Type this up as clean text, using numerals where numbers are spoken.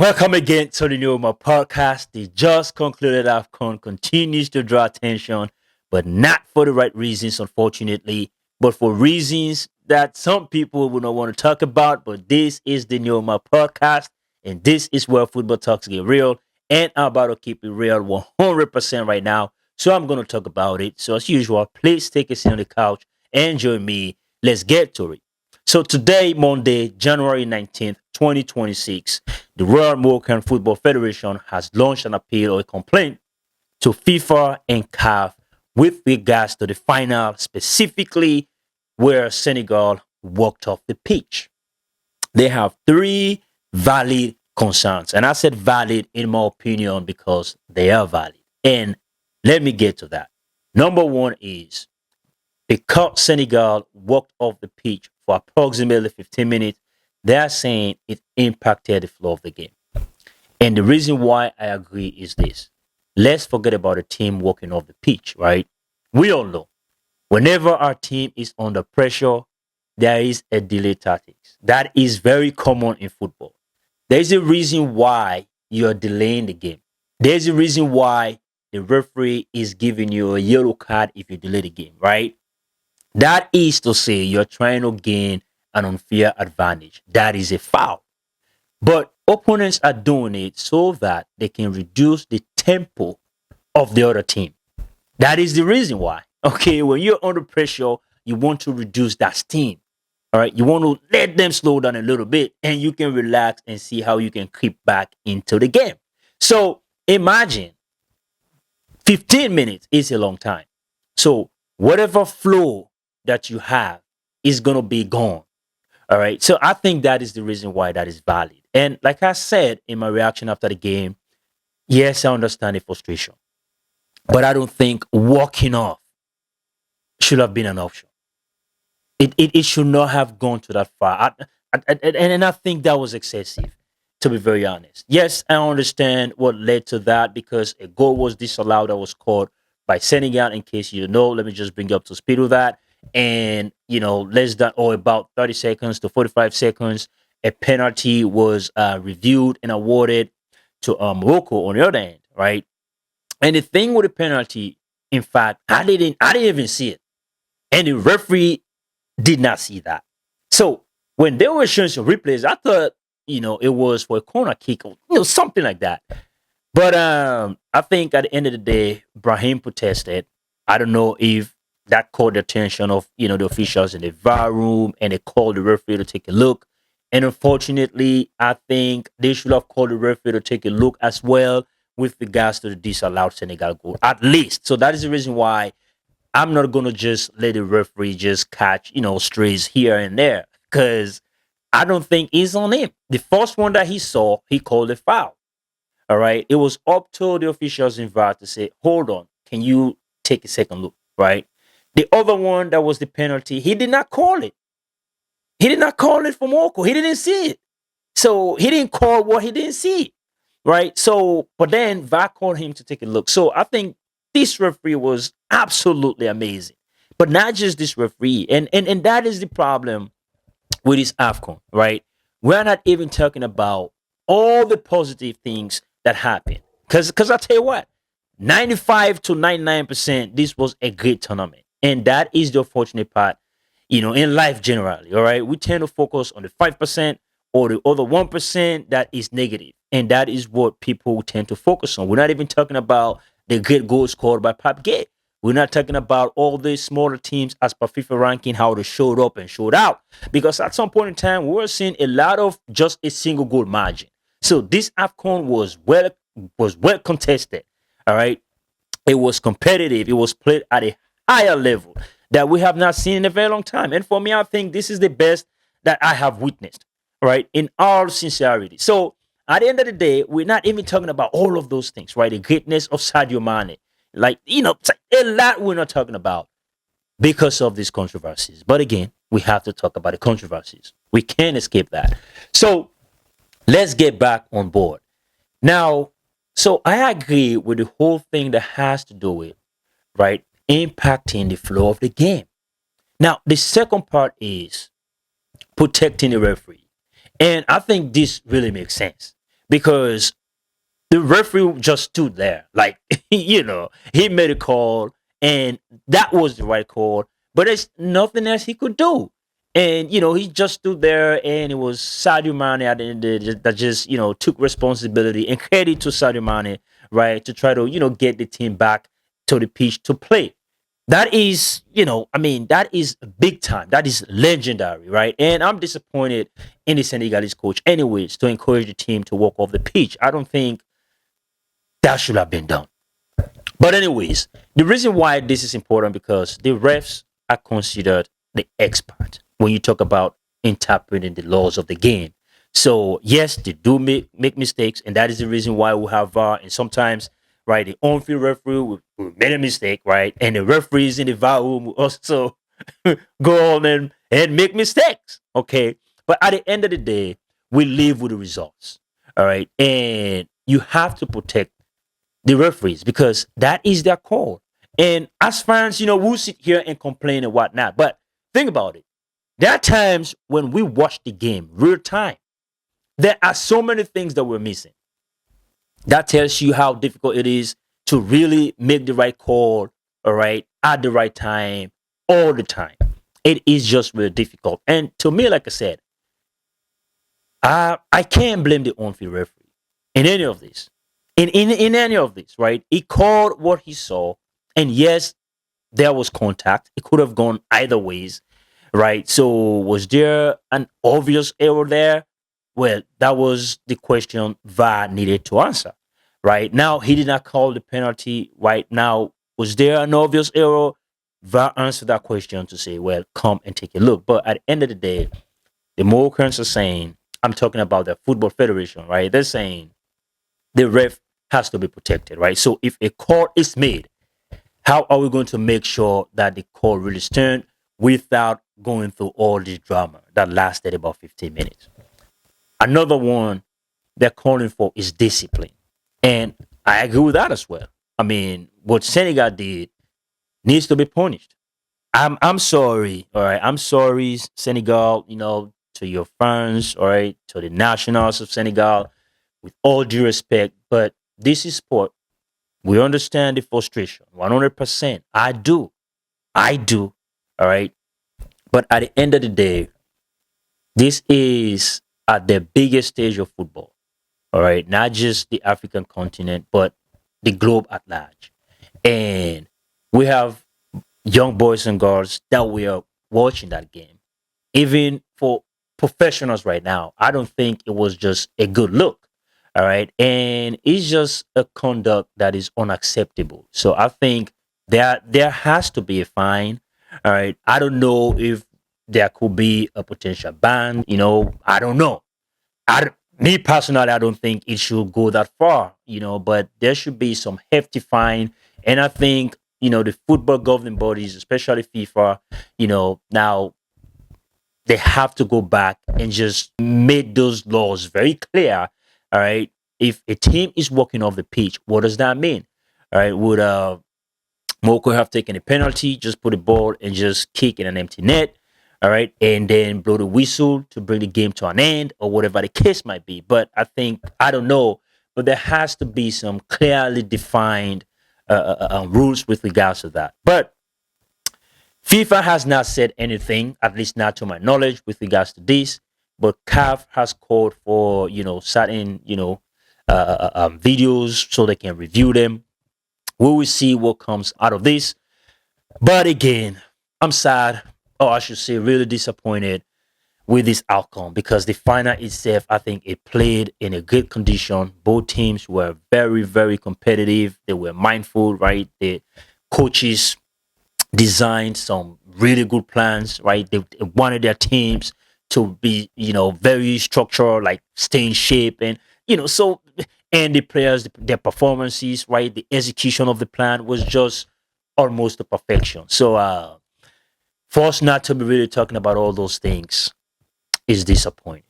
Welcome again to the New Oma podcast. The just concluded AFCON continues to draw attention, but not for the right reasons, unfortunately, but for reasons that some people will not want to talk about. But this is the New Oma podcast, and this is where football talks get real. And I'm about to keep it real 100% right now. So I'm going to talk about it. So, as usual, please take a seat on the couch and join me. Let's get to it. So, today, Monday, January 19th, 2026. The Royal Moroccan Football Federation has launched an appeal or a complaint to FIFA and CAF with regards to the final, specifically where Senegal walked off the pitch. They have three valid concerns. And I said valid in my opinion because they are valid. And let me get to that. Number one is because Senegal walked off the pitch for approximately 15 minutes, they're saying it impacted the flow of the game. And the reason why I agree is this. Let's forget about the team walking off the pitch, right? We all know whenever our team is under pressure, there is a delay tactics. That is very common in football. There's a reason why you're delaying the game. There's a reason why the referee is giving you a yellow card if you delay the game, right? That is to say you're trying to gain an unfair advantage. That is a foul. But opponents are doing it so that they can reduce the tempo of the other team. That is the reason why. Okay, when you're under pressure, you want to reduce that steam. All right, you want to let them slow down a little bit and you can relax and see how you can creep back into the game. So imagine 15 minutes is a long time. So whatever flow that you have is going to be gone. All right. So I think that is the reason why that is valid. And like I said in my reaction after the game, yes, I understand the frustration, but I don't think walking off should have been an option. It should not have gone to that far. And I think that was excessive, to be very honest. Yes, I understand what led to that because a goal was disallowed that was called by Senegal. In case you know, let me just bring you up to speed with that. And, less than or about 30 seconds to 45 seconds, a penalty was reviewed and awarded to Morocco on the other end, right? And the thing with the penalty, in fact, I didn't even see it. And the referee did not see that. So when they were showing some replays, I thought, it was for a corner kick or something like that. But I think at the end of the day, Brahim protested. I don't know if that caught the attention of the officials in the VAR room, and they called the referee to take a look. And unfortunately, I think they should have called the referee to take a look as well with regards to the disallowed Senegal goal, at least. So that is the reason why I'm not gonna just let the referee just catch strays here and there because I don't think it's on him. The first one that he saw, he called a foul. All right, it was up to the officials involved to say, "Hold on, can you take a second look?" Right. The other one that was the penalty, he did not call it. He did not call it for Morocco. He didn't see it. So he didn't call what he didn't see. Right. So, but then VAR called him to take a look. So I think this referee was absolutely amazing. But not just this referee. And that is the problem with this AFCON, right? We're not even talking about all the positive things that happened. Because I tell you what, 95 to 99%, this was a great tournament. And that is the unfortunate part, in life generally. All right. We tend to focus on the 5% or the other 1% that is negative. And that is what people tend to focus on. We're not even talking about the great goals scored by Pap Gay. We're not talking about all the smaller teams as per FIFA ranking, how they showed up and showed out. Because at some point in time, we were seeing a lot of just a single goal margin. So this AFCON was well contested. All right. It was competitive. It was played at a higher level that we have not seen in a very long time. And for me, I think this is the best that I have witnessed, right? In all sincerity. So at the end of the day, we're not even talking about all of those things, right? The greatness of Sadio Mane. Like, a lot we're not talking about because of these controversies. But again, we have to talk about the controversies. We can't escape that. So let's get back on board. Now, so I agree with the whole thing that has to do with, right, impacting the flow of the game. Now, the second part is protecting the referee. And I think this really makes sense because the referee just stood there, like he made a call, and that was the right call. But there's nothing else he could do, and he just stood there, and it was Sadio Mane at the end of the day that just took responsibility and credit to Sadio Mane, right, to try to get the team back to the pitch to play. That is, that is big time. That is legendary, right? And I'm disappointed in the Senegalese coach, anyways, to encourage the team to walk off the pitch. I don't think that should have been done. But anyways, the reason why this is important because the refs are considered the expert when you talk about interpreting the laws of the game. So yes, they do make mistakes, and that is the reason why we have VAR. And sometimes, right, the on-field referee will made a mistake, right, and the referees in the VAR room will also go on and make mistakes. Okay, but at the end of the day, we live with the results. All right, and you have to protect the referees because that is their call. And as fans, we'll sit here and complain and whatnot. But think about it. There are times when we watch the game real time. There are so many things that we're missing. That tells you how difficult it is to really make the right call, all right, at the right time, all the time. It is just really difficult. And to me, like I said, I can't blame the on-field referee in any of this. In any of this, right? He called what he saw, and yes, there was contact. It could have gone either ways, right? So was there an obvious error there? Well, that was the question VAR needed to answer. Right now, he did not call the penalty. Right now, was there an obvious error? VAR answered that question to say, well, come and take a look. But at the end of the day, the Moroccans are saying, I'm talking about the Football Federation, right? They're saying the ref has to be protected, right? So if a call is made, how are we going to make sure that the call really stands without going through all this drama that lasted about 15 minutes? Another one they're calling for is discipline. And I agree with that as well. I mean, what Senegal did needs to be punished. I'm sorry, all right. I'm sorry, Senegal, to your fans, all right, to the nationals of Senegal, with all due respect, but this is sport. We understand the frustration, 100%. I do. I do. All right. But at the end of the day, this is at the biggest stage of football. All right. Not just the African continent, but the globe at large. And we have young boys and girls that we are watching that game. Even for professionals right now, I don't think it was just a good look. All right. And it's just a conduct that is unacceptable. So I think there has to be a fine. All right. I don't know if there could be a potential ban. I don't know. Me personally, I don't think it should go that far, but there should be some hefty fine. And I think, the football governing bodies, especially FIFA, now they have to go back and just make those laws very clear. All right. If a team is walking off the pitch, what does that mean? All right. Would Morocco have taken a penalty, just put the ball and just kick in an empty net? All right. And then blow the whistle to bring the game to an end or whatever the case might be. But I don't know, but there has to be some clearly defined rules with regards to that. But FIFA has not said anything, at least not to my knowledge, with regards to this. But CAF has called for certain videos so they can review them. We will see what comes out of this. But again, I'm sad, or I should say, really disappointed with this outcome because the final itself, I think it played in a good condition. Both teams were very, very competitive. They were mindful, right? The coaches designed some really good plans, right? They wanted their teams to be, very structured, like stay in shape and, so, and the players, their performances, right? The execution of the plan was just almost to perfection. So, for us not to be really talking about all those things is disappointing.